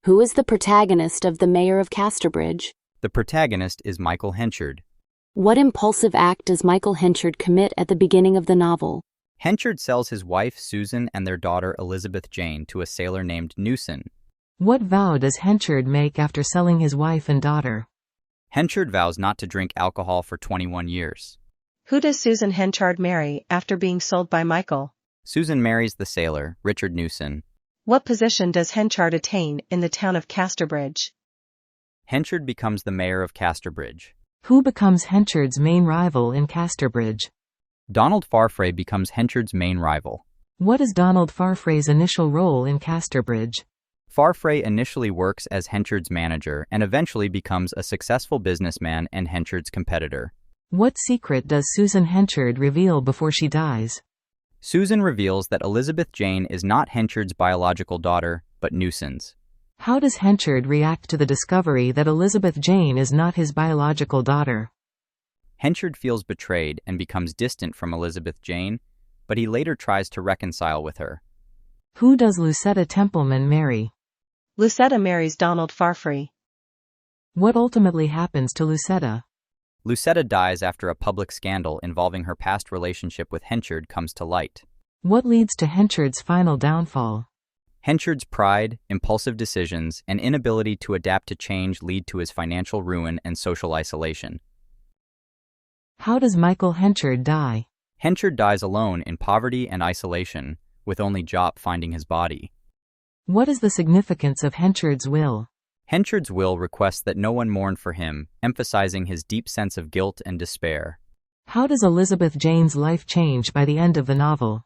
Who is the protagonist of The Mayor of Casterbridge? The protagonist is Michael Henchard. What impulsive act does Michael Henchard commit at the beginning of the novel? Henchard sells his wife Susan and their daughter Elizabeth Jane to a sailor named Newson. What vow does Henchard make after selling his wife and daughter? Henchard vows not to drink alcohol for 21 years. Who does Susan Henchard marry after being sold by Michael? Susan marries the sailor, Richard Newson. What position does Henchard attain in the town of Casterbridge? Henchard becomes the mayor of Casterbridge. Who becomes Henchard's main rival in Casterbridge? Donald Farfrae becomes Henchard's main rival. What is Donald Farfrae's initial role in Casterbridge? Farfrae initially works as Henchard's manager and eventually becomes a successful businessman and Henchard's competitor. What secret does Susan Henchard reveal before she dies? Susan reveals that Elizabeth Jane is not Henchard's biological daughter, but Newson's. How does Henchard react to the discovery that Elizabeth Jane is not his biological daughter? Henchard feels betrayed and becomes distant from Elizabeth Jane, but he later tries to reconcile with her. Who does Lucetta Templeman marry? Lucetta marries Donald Farfrae. What ultimately happens to Lucetta? Lucetta dies after a public scandal involving her past relationship with Henchard comes to light. What leads to Henchard's final downfall? Henchard's pride, impulsive decisions, and inability to adapt to change lead to his financial ruin and social isolation. How does Michael Henchard die? Henchard dies alone in poverty and isolation, with only Jop finding his body. What is the significance of Henchard's will? Henchard's will requests that no one mourn for him, emphasizing his deep sense of guilt and despair. How does Elizabeth Jane's life change by the end of the novel?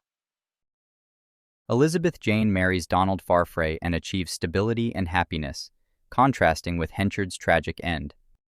Elizabeth Jane marries Donald Farfrae and achieves stability and happiness, contrasting with Henchard's tragic end.